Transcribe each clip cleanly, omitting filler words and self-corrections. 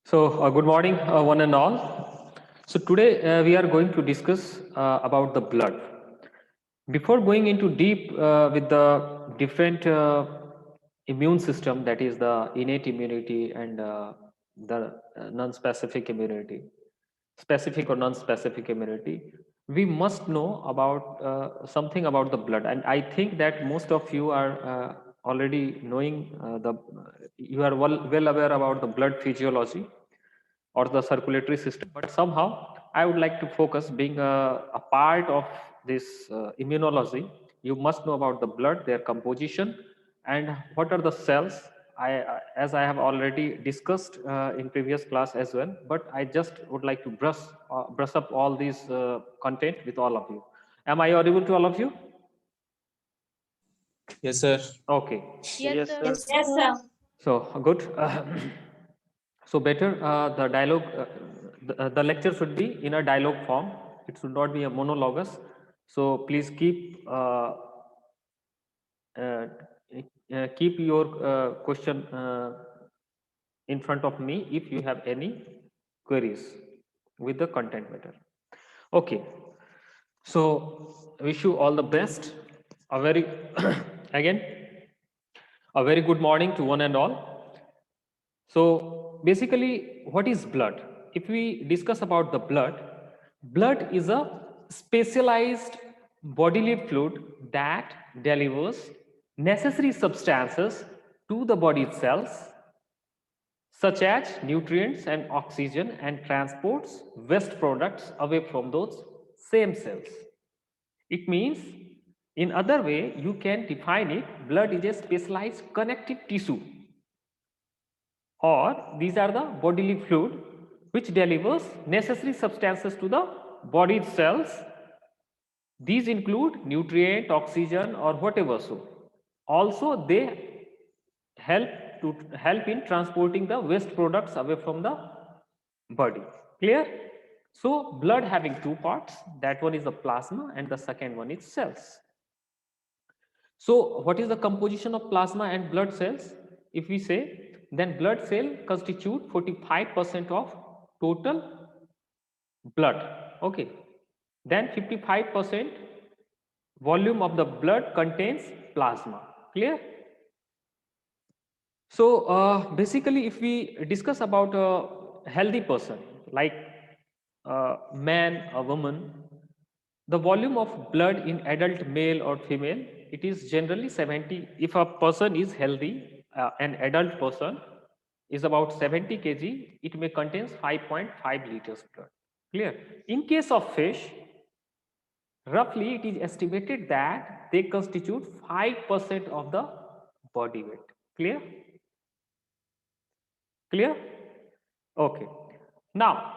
Good morning, one and all. So, today we are going to discuss about the blood. Before going into deep with the different immune system, that is the innate immunity and the non-specific immunity, specific or non-specific immunity, we must know about something about the blood. And I think that most of you are already knowing you are well aware about the blood physiology or the circulatory system, but somehow I would like to focus, being a part of this immunology, you must know about the blood, their composition, and what are the cells. As I have already discussed in previous class as well, but I just would like to brush up all these content with all of you. Am I audible to all of you? Yes, sir. Okay. Yes, sir. Yes, sir. So good. So better the dialogue, the lecture should be in a dialogue form. It should not be a monologus. So please uh, keep your question in front of me if you have any queries with the content matter. Okay. So wish you all the best. A very again a very good morning to one and all. So basically, what is blood? If we discuss about the blood, blood is a specialized bodily fluid that delivers necessary substances to the body cells, such as nutrients and oxygen, and transports waste products away from those same cells. It means, in other way, you can define it, blood is a specialized connective tissue, or these are the bodily fluid which delivers necessary substances to the body cells. These include nutrient, oxygen, or whatever. So also they help help in transporting the waste products away from the body. Clear? So blood having two parts, that one is the plasma and the second one is cells. So what is the composition of plasma and blood cells? If we say, then blood cell constitute 45% of total blood. Okay. Then 55% volume of the blood contains plasma. Clear? So basically, if we discuss about a healthy person, like a man, a woman, the volume of blood in adult male or female, it is generally 70. If a person is healthy, an adult person is about 70 kg, it may contains 5.5 liters blood. Clear? In case of fish, roughly it is estimated that they constitute 5% of the body weight. Clear? Clear? Okay. Now,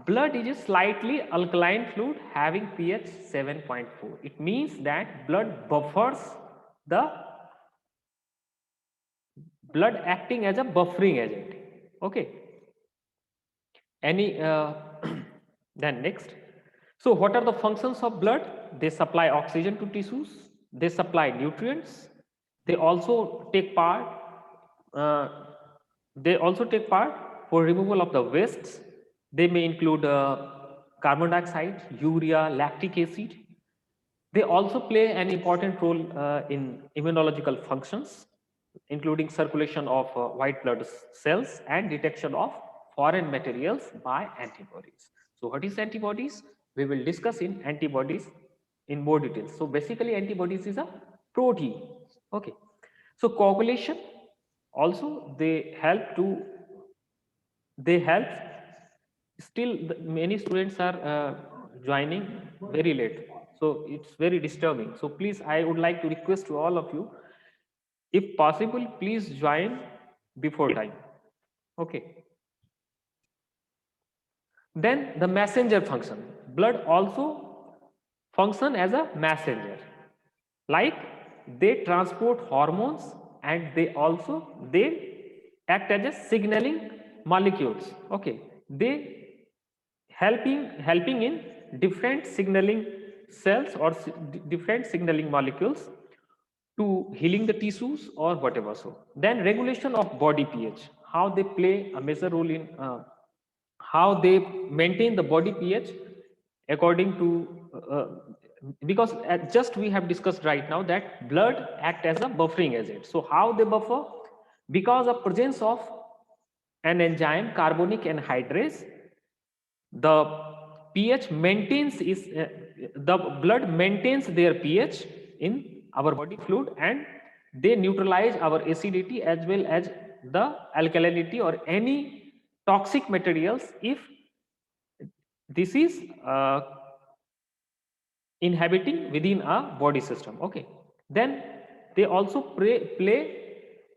blood is a slightly alkaline fluid having pH 7.4. It means that blood buffers the blood, acting as a buffering agent. Okay. Any then next. So what are the functions of blood? They supply oxygen to tissues. They supply nutrients. They also take part. Uh, they also take part for removal of the wastes. They may include carbon dioxide, urea, lactic acid. They also play an important role in immunological functions, including circulation of white blood cells and detection of foreign materials by antibodies. So what is antibodies? We will discuss in antibodies in more details. So basically antibodies is a protein. Okay. So coagulation also, they help. Still many students are joining very late, so it's very disturbing. So please, I would like to request to all of you, if possible, please join before time. Okay. Then the messenger function. Blood also function as a messenger, like they transport hormones, and they act as a signaling molecules. Okay. They helping in different signaling cells or different signaling molecules to healing the tissues or whatever. So then regulation of body pH, how they play a major role in how they maintain the body pH according to because just we have discussed right now that blood act as a buffering agent. So how they buffer? Because of presence of an enzyme carbonic anhydrase, the pH maintains is the blood maintains their pH in our body fluid, and they neutralize our acidity as well as the alkalinity or any toxic materials if this is inhabiting within a body system. Okay, then they also play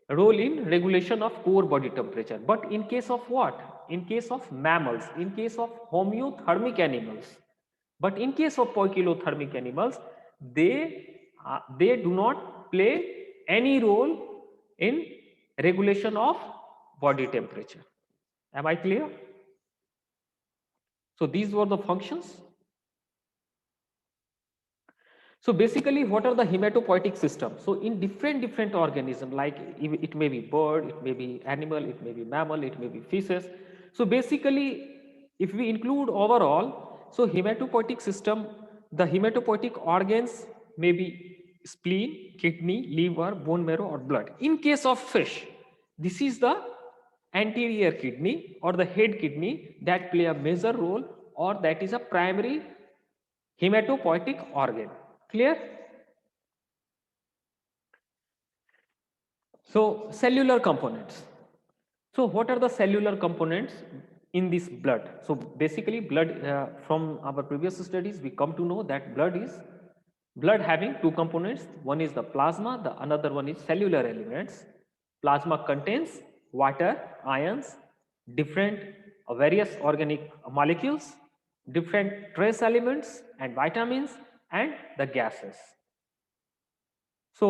a role in regulation of core body temperature. But in case of what? In case of mammals, in case of homeothermic animals, but in case of poikilothermic animals, they do not play any role in regulation of body temperature. Am I clear? So these were the functions. So basically, what are the hematopoietic systems? So in different organisms, like it may be bird, it may be animal, it may be mammal, it may be fishes. So basically, if we include overall, so hematopoietic system, the hematopoietic organs may be spleen, kidney, liver, bone marrow, or blood. In case of fish, this is the anterior kidney or the head kidney that play a major role, or that is a primary hematopoietic organ. Clear? So cellular components. So what are the cellular components in this blood? So basically blood, from our previous studies we come to know that blood having two components. One is the plasma, the another one is cellular elements. Plasma contains water, ions, different various organic molecules, different trace elements and vitamins, and the gases. So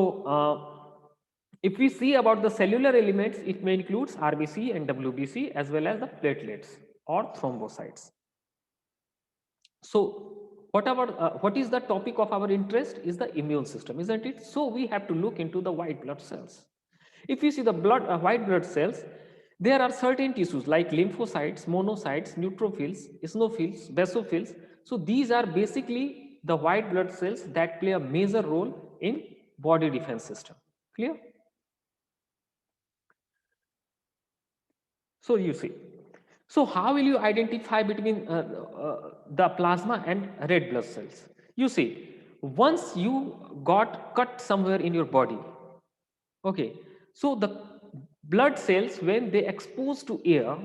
if we see about the cellular elements, it may include RBC and WBC as well as the platelets or thrombocytes. So what is the topic of our interest is the immune system, isn't it? So we have to look into the white blood cells. If you see the white blood cells, there are certain tissues like lymphocytes, monocytes, neutrophils, eosinophils, basophils. So these are basically the white blood cells that play a major role in body defense system. Clear? So you see, so how will you identify between the plasma and red blood cells? You see, once you got cut somewhere in your body, okay, so the blood cells, when they expose to air,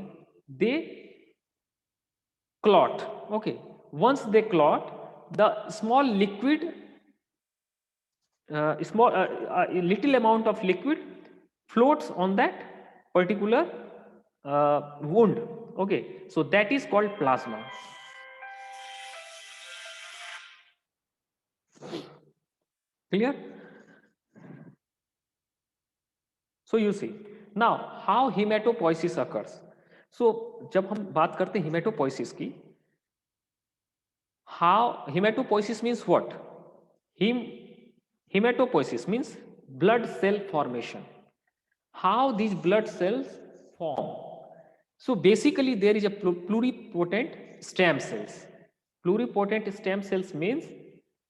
they clot. Okay, once they clot, the small liquid, a little amount of liquid floats on that particular wound. Okay, so that is called plasma. Clear? So you see, now how hematopoiesis occurs. So जब हम बात करते हैं hematopoiesis की, how hematopoiesis means what? Hematopoiesis means blood cell formation. How these blood cells form? So basically there is a pluripotent stem cells. Pluripotent stem cells means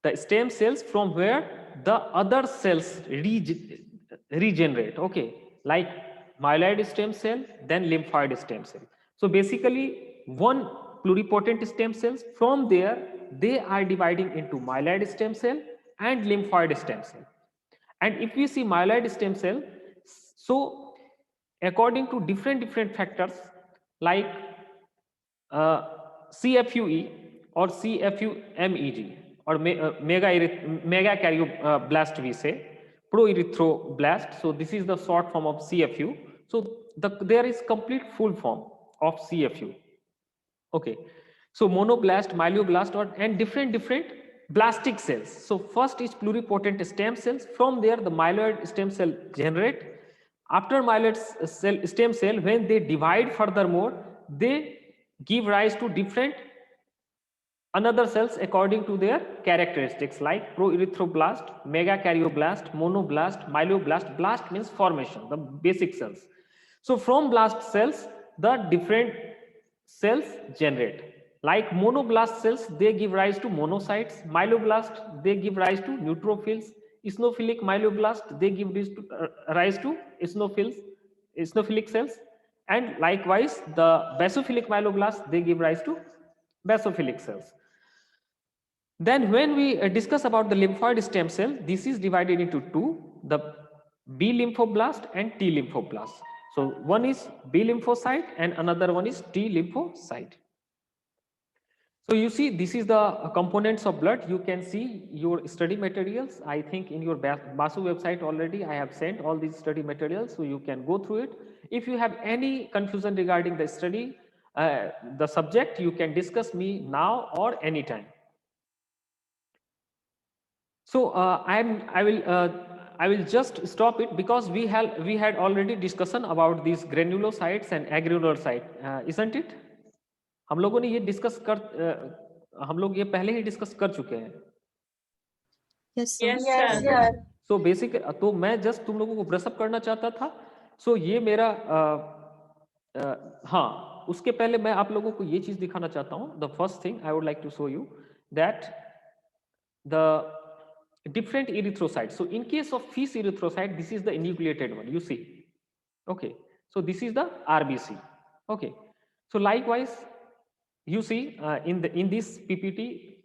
the stem cells from where the other cells regenerate. Okay, like myeloid stem cell, then lymphoid stem cell. So basically one pluripotent stem cells, from there they are dividing into myeloid stem cell and lymphoid stem cell. And if we see myeloid stem cell, so according to different factors like CFUE or CFUMEG or mega karyoblast we say, proerythroblast. So this is the short form of CFU. So there is complete full form of CFU. Okay, so monoblast, myeloblast, and different blastic cells. So first is pluripotent stem cells. From there the myeloid stem cell generate. After myeloid stem cell, when they divide furthermore, they give rise to different another cells according to their characteristics like proerythroblast, megakaryoblast, monoblast, myeloblast. Blast means formation, the basic cells. So from blast cells the different cells generate, like monoblast cells, they give rise to monocytes. Myeloblast, they give rise to neutrophils. Eosinophilic myeloblast, they give rise to eosinophilic cells. And likewise the basophilic myeloblast, they give rise to basophilic cells. Then when we discuss about the lymphoid stem cell, this is divided into two, the B lymphoblast and T lymphoblast. So one is B lymphocyte and another one is T lymphocyte. So you see, this is the components of blood. You can see your study materials. I think in your BASU website already I have sent all these study materials, so you can go through it. If you have any confusion regarding the study, the subject, you can discuss me now or anytime. So I will just stop it because we had already discussion about these granulocytes and agranulocyte, isn't it? हम लोगों ने ये discuss कर हम लोग ये पहले ही discuss कर चुके हैं. Yes, sir. Yes, sir. So basic तो मैं जस्ट तुम लोगों को ब्रशअप करना चाहता था. सो ये मेरा हाँ, उसके पहले मैं आप लोगों को ये चीज दिखाना चाहता हूँ. The first thing I would like to show you that the different erythrocytes. So in case of fish erythrocyte, this is the enucleated one, you see. Okay, so this is the RBC. Okay, so likewise you see in this PPT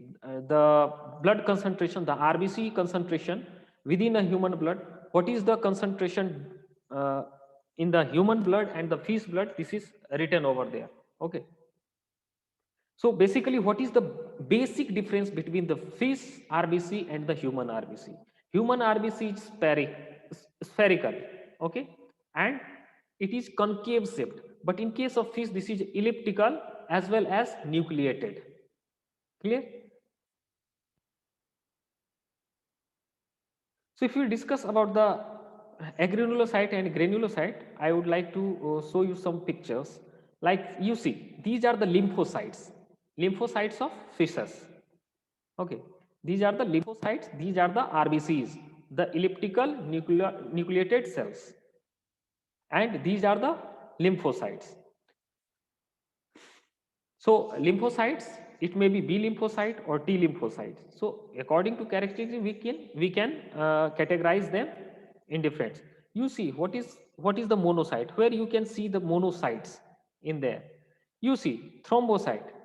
the blood concentration, the RBC concentration within a human blood, what is the concentration in the human blood and the fish blood, this is written over there. Okay, so basically what is the basic difference between the fish RBC and the human RBC? Human RBC is spherical, okay, and it is concave shaped, but in case of fish this is elliptical as well as nucleated. Clear? So if we discuss about the agranulocyte and granulocyte, I would like to show you some pictures. Like you see, these are the lymphocytes of fishes. Okay, these are the lymphocytes, these are the RBCs, the elliptical nucleated cells, and these are the lymphocytes. So lymphocytes, it may be B lymphocyte or T lymphocyte. So according to characteristics, we can categorize them in different. You see what is the monocyte, where you can see the monocytes in there. You see thrombocyte.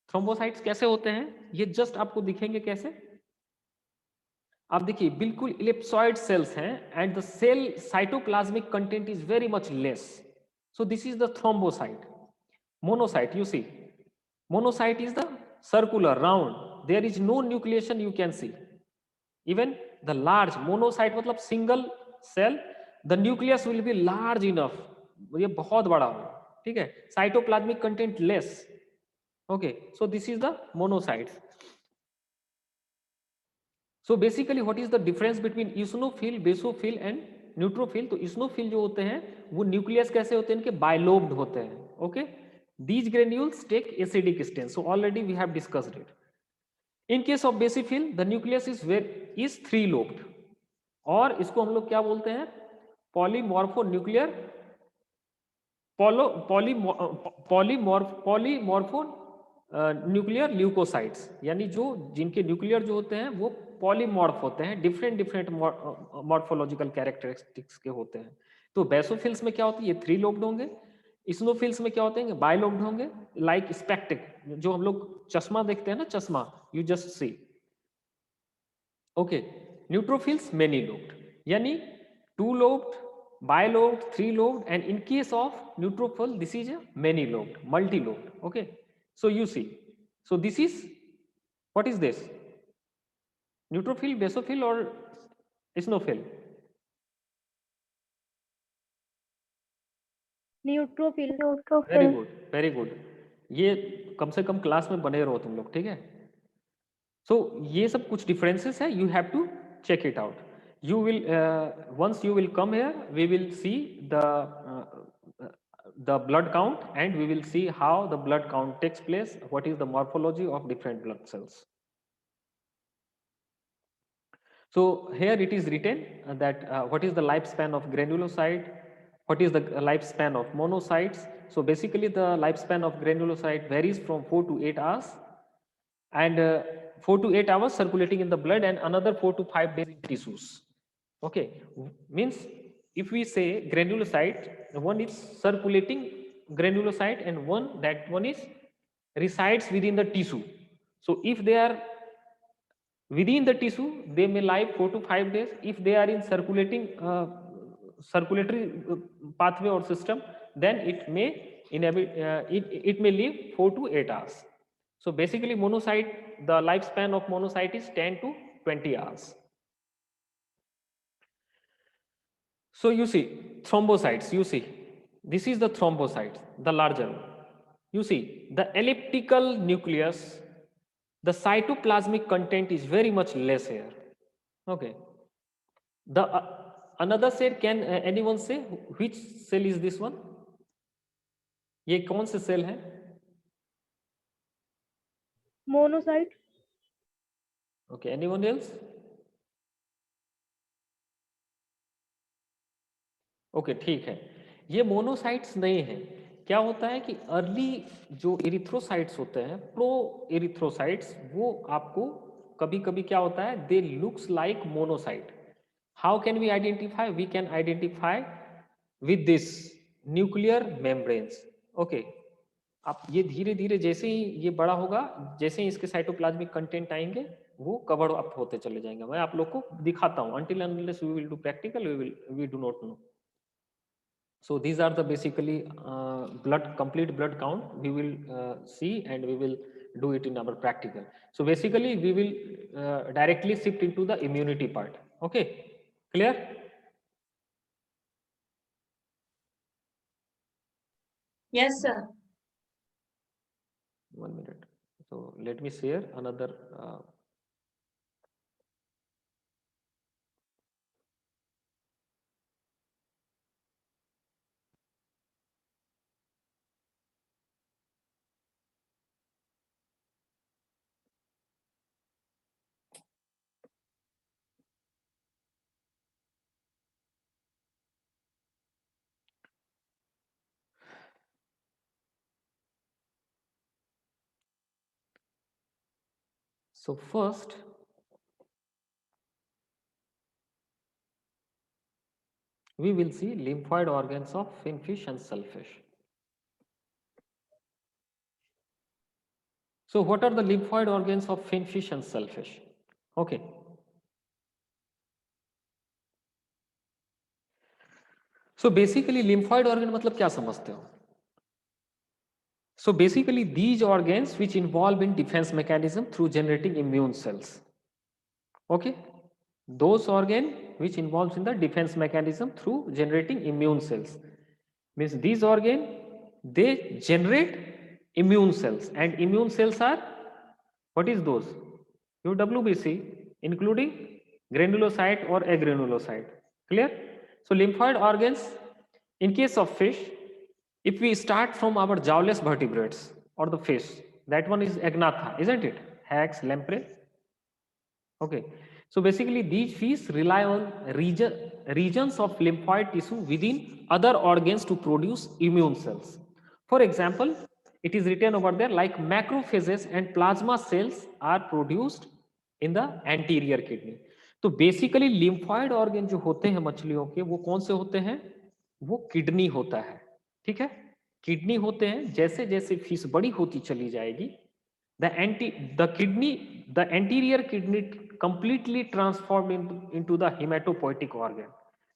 Thrombocytes कैसे होते हैं, ये just आपको दिखेंगे कैसे. आप देखिए बिल्कुल इलिप्सॉइड सेल्स हैं and the cell cytoplasmic content is very much less. So this is the thrombocyte. Monocyte, you see monocyte is the circular round, there is no nucleation you can see. Even the large monocyte मतलब single cell, the nucleus will be large enough, ये बहुत बड़ा हो, ठीक है. Cytoplasmic content less. Okay, so this is the monocytes. So basically what is the difference between eosinophil, basophil and neutrophil? तो eosinophil जो होते हैं वो न्यूक्लियस कैसे होते हैं, इनके बाइलोब्ड होते हैं. Okay, these granules take acidic stance, so already we have discussed it. In case of basophil, the nucleus is three lobed, और इसको हम लोग क्या बोलते हैं, polymorphonuclear न्यूक्लियर ल्यूकोसाइट्स, यानी जो जिनके न्यूक्लियर जो होते हैं वो पॉलीमॉर्फ होते हैं, डिफरेंट मॉर्फोलॉजिकल कैरेक्टरिस्टिक्स के होते हैं. तो बेसोफिल्स में क्या होता है, ये थ्री लोब्ड होंगे. इस्नोफिल्स में क्या होते हैं, बाइलोब्ड होंगे, लाइक स्पेक्टिक, जो हम लोग चश्मा देखते हैं ना, चश्मा, you just see. Okay, neutrophils many lobed, यानी two lobed, bilobed, three lobed, and in case of neutrophil this is a many lobed, multi lobed. Okay, so you see, so this is, what is this, neutrophil, basophil or eosinophil? Neutrophil. Very good, very good. ये कम से कम class में बने रहो तुम लोग, ठीक है. सो ये सब कुछ डिफरेंसेस है, you have to check it out. You will once you will come here, we will see the blood count, and we will see how the blood count takes place, what is the morphology of different blood cells. So here it is written that what is the lifespan of granulocyte, what is the lifespan of monocytes? So basically the lifespan of granulocyte varies from 4 to 8 hours, and 4 to 8 hours circulating in the blood and another 4 to 5 days in tissues. Okay, means if we say granulocyte, one is circulating granulocyte and that one is resides within the tissue. So if they are within the tissue, they may live 4 to 5 days. If they are in circulatory pathway or system, then it may it may live 4 to 8 hours. So basically monocyte, the lifespan of monocyte is 10 to 20 hours. So you see thrombocytes, you see this is the thrombocyte, the larger one. You see the elliptical nucleus, the cytoplasmic content is very much less here. Okay, the another cell, can anyone say which cell is this one? ये कौन से cell है? Monocyte. Okay, anyone else? Okay, ठीक है, ये monocytes नहीं है. क्या होता है कि अर्ली जो एरिथ्रोसाइट्स होते हैं, प्रो एरिथ्रोसाइट्स, वो आपको कभी कभी क्या होता है, they looks like monocyte. How can we identify? We can identify with this nuclear membranes. Okay, आप ये धीरे धीरे जैसे ही ये बड़ा होगा, जैसे ही इसके साइटोप्लाज्मिक कंटेंट आएंगे, वो कवर अप होते चले जाएंगे. मैं आप लोग को दिखाता हूँ. until and unless we will do practical, we do not know. So these are the basically complete blood count we will see, and we will do it in our practical. So basically we will directly shift into the immunity part. Okay, clear? Yes, sir. 1 minute. So let me share another so first we will see lymphoid organs of finfish and shellfish. So what are the lymphoid organs of finfish and shellfish? Okay, so basically lymphoid organ मतलब क्या समझते हो? So basically these organs which involve in defense mechanism through generating immune cells. Okay, those organ which involves in the defense mechanism through generating immune cells, means these organ, they generate immune cells, and immune cells are, what is those? Your WBC, including granulocyte or agranulocyte. Clear? So lymphoid organs, in case of fish, if we start from our jawless vertebrates or the fish, that one is agnatha, isn't it? Hax, lamprey. Okay, so basically these fish rely on regions of lymphoid tissue within other organs to produce immune cells. For example, it is written over there like macrophages and plasma cells are produced in the anterior kidney. तो basically lymphoid organ जो होते हैं मछलियों के, वो कौन से होते हैं? वो किडनी होता है. ठीक है, किडनी होते हैं. जैसे जैसे फिश बड़ी होती चली जाएगी, the anterior kidney completely transformed into the hematopoietic organ.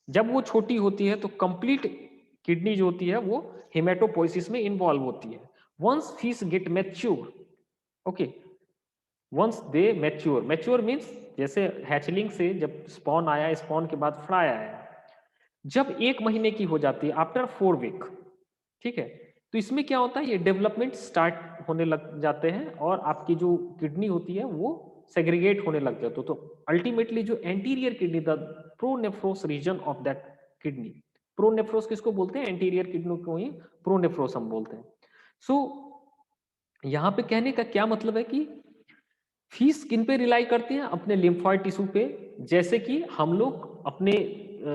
जब वो छोटी होती है तो कंप्लीट किडनी जो होती है वो हेमेटोपोइसिस में इन्वॉल्व होती है. once fish get mature, okay, once they mature means जैसे हैचलिंग से जब स्पॉन आया, स्पॉन के बाद फ्राई आया, जब 1 महीने की हो जाती है, आफ्टर 4 वीक, ठीक है, तो इसमें क्या होता है, ये डेवलपमेंट स्टार्ट होने लग जाते हैं और आपकी जो किडनी होती है वो सेग्रीगेट होने लग जाते हो. तो अल्टीमेटली जो anterior kidney, the pronephros region of that kidney, pronephros किसको बोलते हैं? एंटीरियर किडनी को ही प्रोनेफ्रोस हम बोलते हैं. सो यहाँ पे कहने का क्या मतलब है कि फिश किन पे रिलाई करते हैं? अपने लिम्फॉइड टिश्यू पे. जैसे कि हम लोग अपने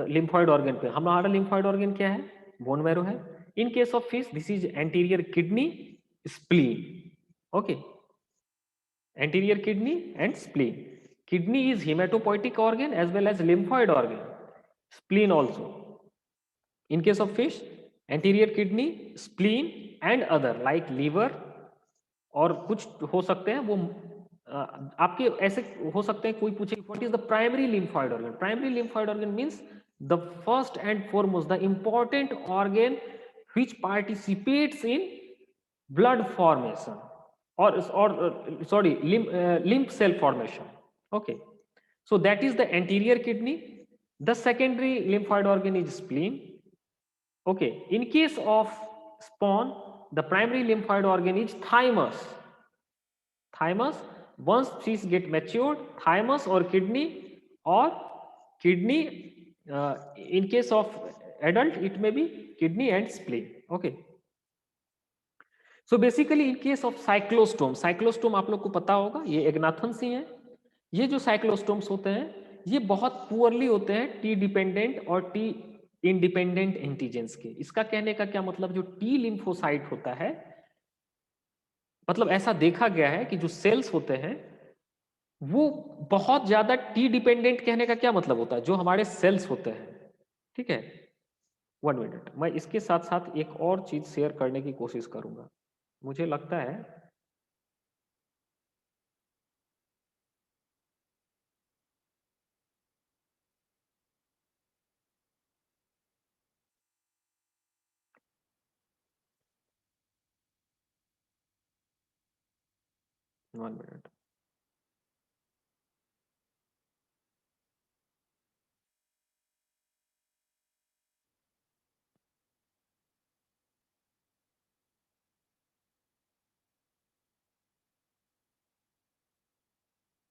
लिम्फॉइड ऑर्गन पे, हमारा लिम्फॉइड ऑर्गन क्या है? बोन मैरो है. In case of fish, this is anterior kidney, spleen. Okay, anterior kidney and spleen. Kidney is hematopoietic organ as well as lymphoid organ. Spleen also. In case of fish, anterior kidney, spleen and other like liver और कुछ हो सकते हैं वो आपके ऐसे हो सकते हैं. कोई पूछे what is the primary lymphoid organ. Primary lymphoid organ means the first and foremost the important organ which participates in blood formation or sorry lymph cell formation. Okay, so that is the anterior kidney. The secondary lymphoid organ is spleen. Okay, in case of spawn, the primary lymphoid organ is thymus. Thymus, once fish get matured, thymus or kidney in case of adult it may be kidney and spleen. Okay, so basically in case of cyclostome, cyclostome आप लोग को पता होगा ये एग्नाथन्स ही है. ये जो cyclostomes होते हैं ये बहुत पुअरली होते हैं टी डिपेंडेंट और टी इंडिपेंडेंट एंटीजेंस के. इसका कहने का क्या मतलब, जो टी लिम्फोसाइट होता है, मतलब ऐसा देखा गया है कि जो सेल्स होते हैं वो बहुत ज्यादा टी डिपेंडेंट. कहने का क्या मतलब होता है, जो हमारे सेल्स होते हैं. ठीक है, 1 मिनट, मैं इसके साथ साथ एक और चीज शेयर करने की कोशिश करूंगा. मुझे लगता है one minute.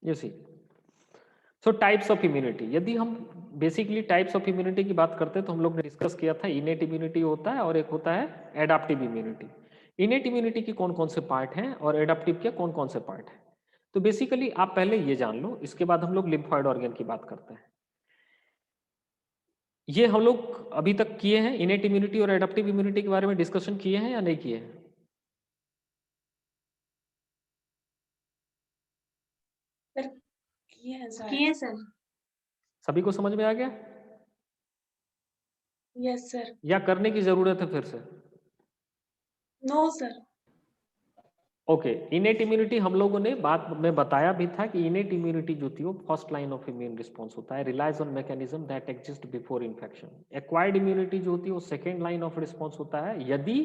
You see, so types of immunity. यदि हम बेसिकली टाइप्स ऑफ इम्यूनिटी की बात करते हैं तो हम लोग ने डिस्कस किया था इनेट इम्यूनिटी होता है और एक होता है एडाप्टिव इम्यूनिटी. इनेट इम्यूनिटी के कौन कौन से पार्ट हैं और एडाप्टिव के कौन कौन से पार्ट हैं. तो बेसिकली आप पहले ये जान लो, इसके बाद हम लोग लिम्फॉइड ऑर्गन की बात करते हैं. ये हम लोग अभी तक किए हैं, इनेट इम्यूनिटी और एडाप्टिव इम्यूनिटी के बारे में डिस्कशन किए हैं या नहीं किए हैं. किए सर. सभी को समझ में आ गया यस सर. या करने की जरूरत है फिर से. No sir. Okay, innate immunity हम लोगों ने बात में बताया भी था कि इनेट इम्यूनिटी जो थी वो first line of immune response होता है, relies on mechanism that exist before infection. Acquired immunity जो होती है वो सेकेंड लाइन ऑफ रिस्पॉन्स होता है. यदि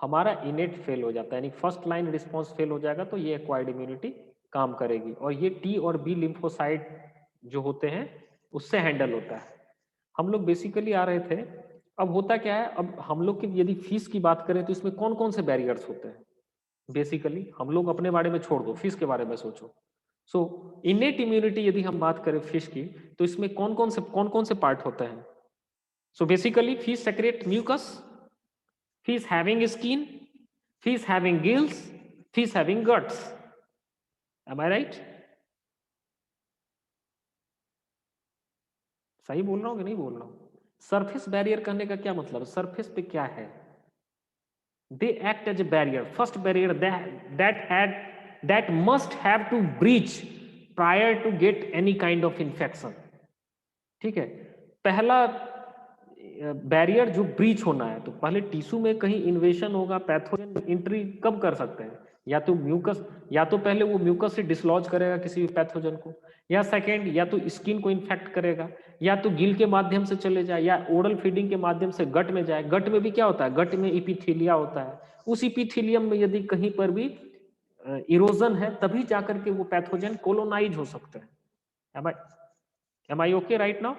हमारा इनेट फेल हो जाता है यानी फर्स्ट लाइन रिस्पॉन्स फेल हो जाएगा तो ये एक्वायर्ड इम्यूनिटी काम करेगी और ये टी और बी लिम्फोसाइट जो होते हैं उससे हैंडल होता है. हम लोग बेसिकली आ रहे थे, अब होता क्या है, अब हम लोग की यदि फिश की बात करें तो इसमें कौन कौन से बैरियर्स होते हैं. बेसिकली हम लोग अपने बारे में छोड़ दो, फिश के बारे में सोचो. सो इनेट इम्यूनिटी यदि हम बात करें फिश की तो इसमें कौन कौन से पार्ट होते हैं. So basically fish secrete mucus, fish having skin, fish having gills, fish having guts. Am I right? सही बोल रहा हूँ कि नहीं बोल रहा हूँ. सरफेस बैरियर करने का क्या मतलब है, सरफेस पे क्या है. They act as a barrier. First barrier that must have to breach prior to get any kind of infection. ठीक है, पहला बैरियर जो ब्रीच होना है तो पहले टिश्यू में कहीं इन्वेशन होगा, पैथोजन एंट्री कब कर सकते हैं, या तो म्यूकस, या तो पहले वो म्यूकस से डिसलॉज करेगा किसी भी पैथोजन को, या सेकेंड या तो स्किन को इन्फेक्ट करेगा, या तो गिल के माध्यम से चले जाए या ओरल फीडिंग के माध्यम से गट में जाए. गट में भी क्या होता है, गट में इपिथीलिया होता है. उस इपिथीलियम में यदि कहीं पर भी इरोजन है तभी जाकर के वो पैथोजन कोलोनाइज हो सकते हैं. एम आई ओके राइट नाउ?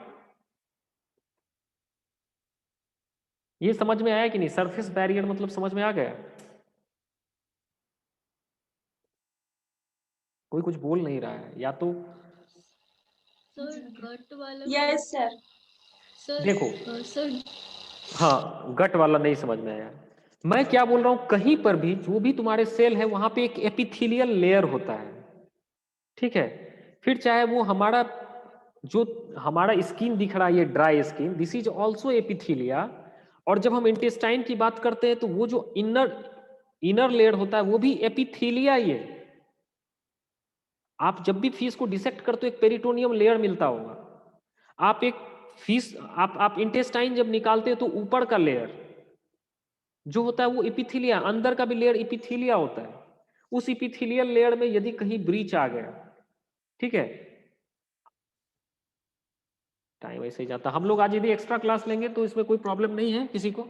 ये समझ में आया कि नहीं, सरफेस बैरियर मतलब समझ में आ गया. कोई कुछ बोल नहीं रहा है या तो सर गट वाला यस सर. सर देखो, सर हाँ गट वाला नहीं समझ में आया. मैं क्या बोल रहा हूं, कहीं पर भी जो भी तुम्हारे सेल है वहां पे एक एपिथेलियल लेयर होता है. ठीक है, फिर चाहे वो हमारा जो हमारा स्किन दिख रहा है ये dry skin, this is also epithelia. और जब हम इंटेस्टाइन की बात करते हैं तो वो जो इनर लेयर होता है वो भी एपिथेलिया ही है। आप जब भी फिश को डिसेक्ट करते हो एक पेरिटोनियम लेयर मिलता होगा। आप एक फिश आप इंटेस्टाइन जब निकालते हो तो ऊपर का लेयर जो होता है वो एपिथेलिया, अंदर का भी लेयर एपिथेलिया होता है। उस एपिथेलियल लेयर में यदि कहीं ब्रीच आ गया, ठीक है, टाइम ऐसे ही जाता। हम लोग आज यदि एक्स्ट्रा क्लास लेंगे तो इसमें कोई प्रॉब्लम नहीं है किसी को,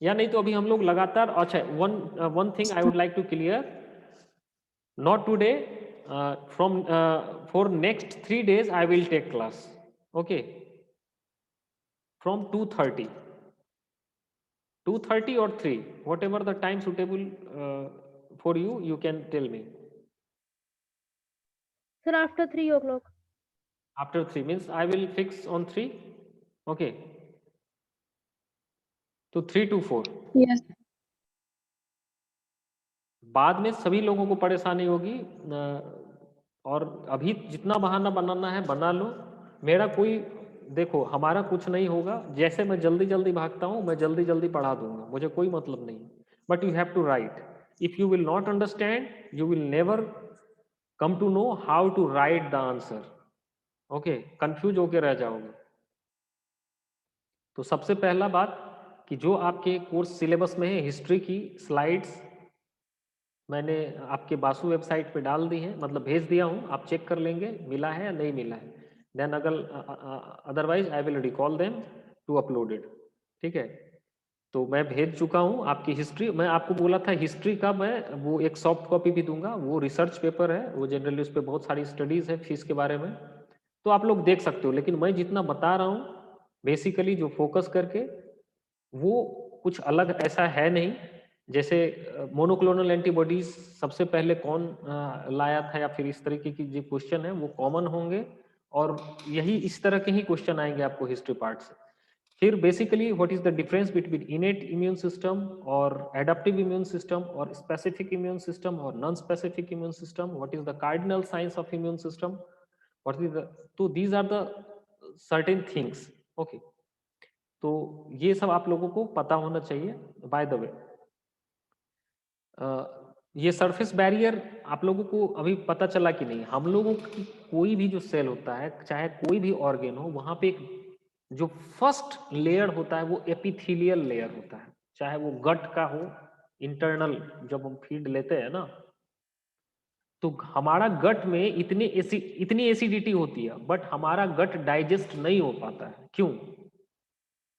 या नहीं तो अभी हम लोग लगातार। अच्छा, one thing I would like to clear, not today, from for next 3 days I will take class, okay, from 2:30 or 3, whatever the time suitable for you, you can tell me. Sir, after 3 o'clock. After 3 means I will fix on 3, okay, तो 3 to 4। Yes. बाद में सभी लोगों को परेशानी होगी, और अभी जितना बहाना बनाना है बना लो। मेरा कोई, देखो हमारा कुछ नहीं होगा, जैसे मैं जल्दी जल्दी भागता हूँ मैं जल्दी जल्दी पढ़ा दूंगा, मुझे कोई मतलब नहीं। But you have to write, if you will not understand you will never come to know how to write the answer, okay, confuse होके रह जाओगे। तो सबसे पहला बात कि जो आपके कोर्स सिलेबस में है, हिस्ट्री की स्लाइड्स मैंने आपके बासु वेबसाइट पे डाल दी है, मतलब भेज दिया हूँ, आप चेक कर लेंगे मिला है या नहीं मिला है। देन अगर otherwise I will recall them to uploaded, ठीक है। तो मैं भेज चुका हूँ आपकी हिस्ट्री। मैं आपको बोला था हिस्ट्री का मैं वो एक सॉफ्ट कॉपी भी दूंगा, वो रिसर्च पेपर है, वो जनरली उस पर बहुत सारी स्टडीज है फीस के बारे में, तो आप लोग देख सकते हो। लेकिन मैं जितना बता रहा हूँ बेसिकली जो फोकस करके, वो कुछ अलग ऐसा है नहीं। जैसे मोनोक्लोनल एंटीबॉडीज सबसे पहले कौन लाया था, या फिर इस तरीके की जो क्वेश्चन है वो कॉमन होंगे, और यही इस तरह के ही क्वेश्चन आएंगे आपको हिस्ट्री पार्ट से। फिर basically what is the difference between innate immune system और एडाप्टिव इम्यून सिस्टम और स्पेसिफिक इम्यून सिस्टम और non specific immune system, what is the cardinal science of immune system, what is the, तो these are the certain things, okay. तो ये सब आप लोगों को पता होना चाहिए। बाय द वे, ये सरफेस बैरियर आप लोगों को अभी पता चला कि नहीं? हम लोगों की कोई भी जो सेल होता है, चाहे कोई भी ऑर्गेन हो, वहां पे एक जो फर्स्ट लेयर होता है वो एपिथेलियल लेयर होता है। चाहे वो गट का हो, इंटरनल, जब हम फीड लेते हैं ना, तो हमारा गट में इतनी एसिडिटी होती है, बट हमारा गट डाइजेस्ट नहीं हो पाता है। क्यों?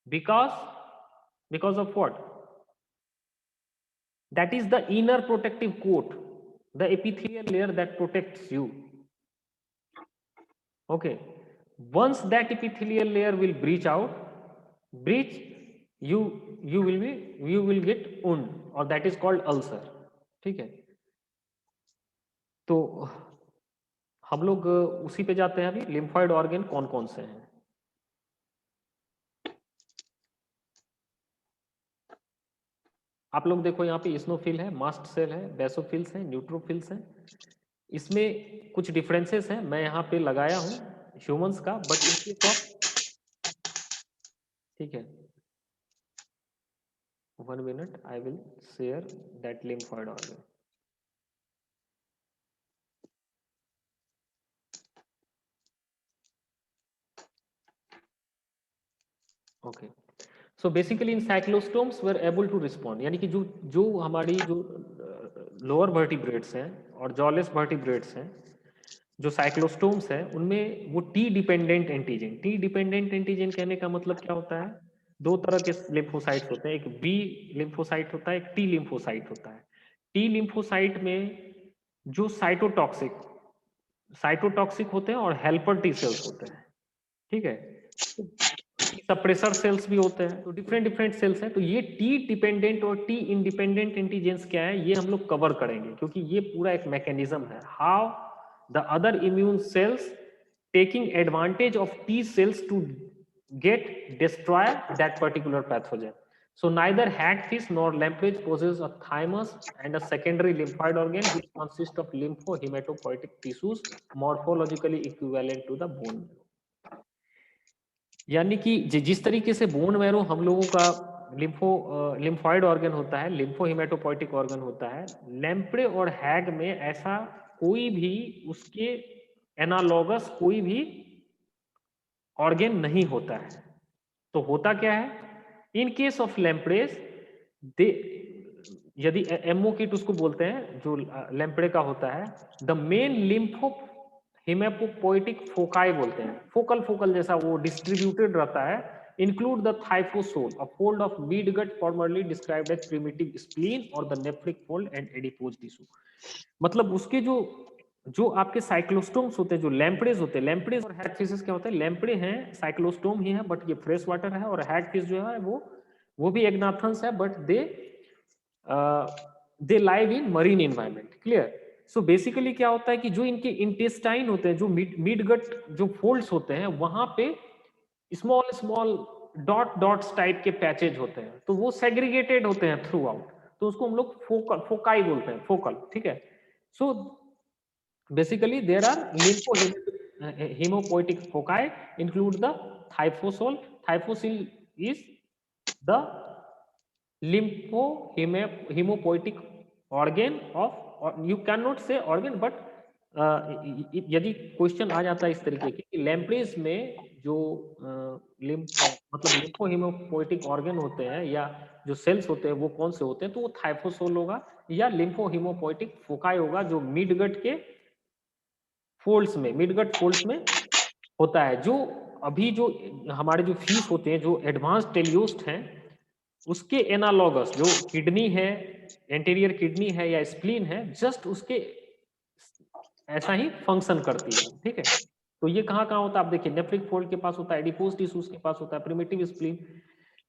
Because of what? That is the inner protective coat, the epithelial layer that protects you. Okay, once that epithelial layer will breach, you will get wound, or that is called ulcer. ठीक है, तो हम लोग उसी पे जाते हैं अभी। लिम्फॉइड ऑर्गन कौन कौन से हैं? आप लोग देखो यहाँ पे इस्नोफिल है, मास्ट सेल है, बेसोफिल्स है, न्यूट्रोफिल्स है। इसमें कुछ डिफरेंसेस हैं, मैं यहाँ पे लगाया हूँ ह्यूमंस का, बट इनके सब, ठीक है, 1 minute, I will share that lymphoid organ. Okay, so basically in cyclostomes were able to respond, यानी कि जो हमारी जो लोअर वर्टिब्रेट्स हैं और जॉलेस वर्टिब्रेट्स हैं, जो साइक्लोस्टोम्स हैं, उनमें वो टी डिपेंडेंट एंटीजन कहने का मतलब क्या होता है? 2 तरह के लिम्फोसाइट्स होते हैं, एक बी लिम्फोसाइट होता है, एक टी लिम्फोसाइट होता है। टी लिम्फोसाइट में जो साइटोटॉक्सिक होते हैं और हेल्पर टी सेल्स होते हैं, ठीक है, सप्रेसर सेल्स भी होते हैं, तो डिफरेंट सेल्स हैं। तो ये टी डिपेंडेंट और टी इंडिपेंडेंट एंटीजेंस क्या है, ये हम लोग कवर करेंगे, क्योंकि ये पूरा एक मैकेनिज्म है, how the other immune cells taking advantage of T cells to get destroy that particular pathogen. So neither hagfish nor lamprey possess a thymus and a secondary lymphoid organ which consists of lymphohematopoietic tissues morphologically equivalent to the bone marrow. यानी कि जिस तरीके से bone marrow हम लोगों का lymphoid organ होता है, लिम्फो हिमेटोपोइटिक ऑर्गन होता है, लैम्प्रे और हैग में ऐसा कोई भी उसके एनालॉगस कोई भी ऑर्गन नहीं होता है। तो होता क्या है, इन केस ऑफ लैम्प्रेस दे, यदि एमओ किट उसको बोलते हैं जो लैम्प्रे का होता है, the main lymphohemopoietic foci बोलते हैं, फोकल जैसा वो डिस्ट्रीब्यूटेड रहता है, include the typhlosole, a fold of mid gut formerly described as primitive spleen और the nephric fold and adipose tissue. मतलब उसके जो जो आपके साइक्लोस्टोम्स होते हैं, जो लैम्प्रेज होते हैं, लैम्प्रेज और हैगफिशेस क्या होते हैं, लैम्प्रे हैं साइक्लोस्टोम ही है बट ये फ्रेश वाटर है, और हैगफिश जो है वो भी एग्नाथन्स है but they live in marine environment. Clear? So basically क्या होता है कि जो इनके इंटेस्टाइन होते हैं, जो मिड गट जो फोल्ड्स होते हैं, वहां पे स्मॉल स्मॉल डॉट्स टाइप के पैचेज होते हैं, तो वो सेग्रीगेटेड होते हैं थ्रू आउट, तो उसको हम लोग फोकाई बोलते हैं, फोकल। ठीक है? सो basically there are hemopoietic foci include the thyphosol. Thyphosol is the hemopoietic organ of, or you cannot say organ but यदि क्वेश्चन आ जाता है इस तरीके के, लैम्प्रेज में जो मतलब लिम्फो हिमोपोइटिक ऑर्गन होते हैं या जो सेल्स होते हैं वो कौन से होते हैं, तो वो थाइफोसोल होगा या लिम्फो हिमोपोइटिक फोकाई होगा, जो मिडगट के फोल्ड्स में, मिडगट फोल्ड्स में होता है। जो अभी जो हमारे जो फीस होते हैं, जो एडवांस टेलियोस्ट हैं, उसके एनालॉगस जो किडनी है, एंटीरियर किडनी है या स्प्लीन है, जस्ट उसके ऐसा ही फंक्शन करती है। ठीक है? तो ये कहाँ कहाँ होता है आप देखिए, नेफ्रिक फोल्ड के पास होता है, एडिपोज टिश्यूज के पास होता है, प्रिमिटिव स्प्लीन।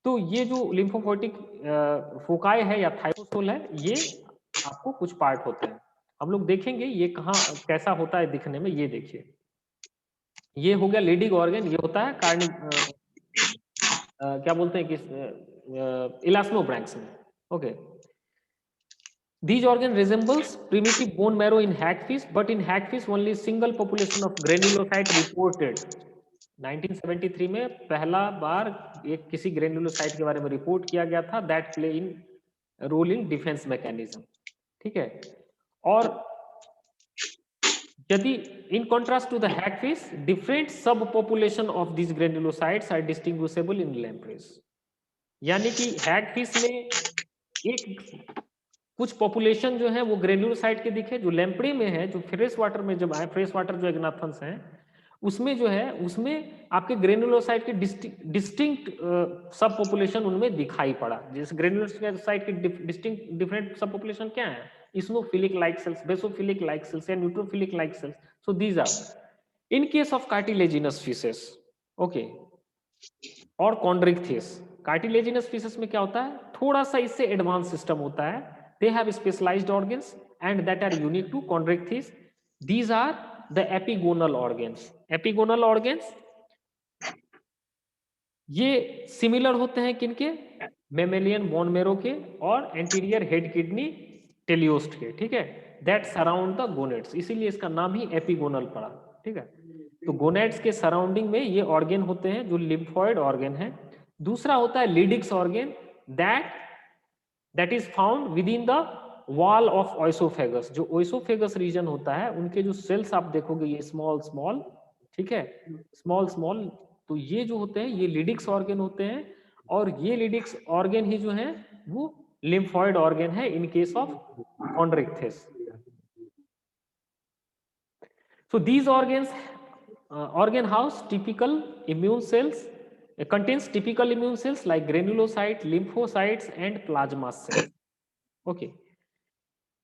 तो ये जो लिम्फोपोइटिक फोकाई है या थाइरोसोल है, ये आपको कुछ पार्ट होते हैं, हम लोग देखेंगे ये कहाँ कैसा होता है दिखने में। ये देखिए, ये हो गया लीडिंग ऑर्गन, ये होता है क्या बोलते हैं कि इलास्मोब्रैंक्स में। Okay, these organ resembles primitive bone marrow in hagfish, but in hagfish only single population of granulocyte reported। 1973 में पहला बार एक किसी ग्रेनुलोसाइट के बारे में रिपोर्ट किया गया था, that play in role in defence mechanism. ठीक है? और यदि in contrast to the hagfish, different sub population of this granulocytes are distinguishable in lampreys. यानी कि हैगफिश में एक कुछ पॉपुलेशन जो है वो ग्रेनुलोसाइट के दिखे, जो लैम्प्रे में है, जो फ्रेश वाटर में जब आए, फ्रेश वाटर जो एग्नाथन्स हैं, उसमें जो है उसमें आपके ग्रेनुलोसाइट के डिस्टिंक्ट सब पॉपुलेशन उनमें दिखाई पड़ा। जैसे ग्रेनुलोसाइट के डिस्टिंक्ट डिफरेंट सब पॉपुलेशन क्या है, eosinophilic like cells, basophilic like cells या neutrophilic like cells. So these are in case of cartilaginous fishes. Okay, और कॉन्ड्रिक्थिस। कार्टिलेजिनस फिशेस में क्या होता है, थोड़ा सा इससे एडवांस सिस्टम होता है, they have specialized organs and that are unique to chondrichthyes. These are the epigonal organs. Epigonal organs ये सिमिलर होते हैं किनके, मेमेलियन बोन मेरो के और एंटीरियर हेड किडनी टेलियोस्ट के। ठीक है? दैट सराउंड द गोनेड्स, इसीलिए इसका नाम ही एपिगोनल पड़ा। ठीक है? तो गोनेड्स के सराउंडिंग में ये ऑर्गन होते हैं जो लिम्फॉइड ऑर्गन है। दूसरा होता है leydig organ, that is found within the wall of oesophagus. जो ओइसोफेगस रीजन होता है, उनके जो सेल्स आप देखोगे ये स्मॉल स्मॉल, ठीक है, स्मॉल स्मॉल, तो ये जो होते हैं ये लिडिक्स ऑर्गन होते हैं, और ये लिडिक्स ऑर्गन ही जो है वो लिम्फॉइड ऑर्गन है इन case of Chondrichthyes. So these organs organ house typical immune cells, contains typical immune cells like granulocyte, lymphocytes and plasma cells. Okay,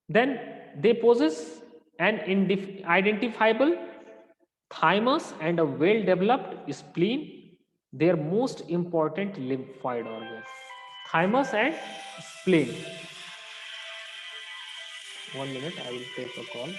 then they possess an identifiable thymus and a well developed spleen, their most important lymphoid organs, thymus and spleen. 1 minute, I will take a call.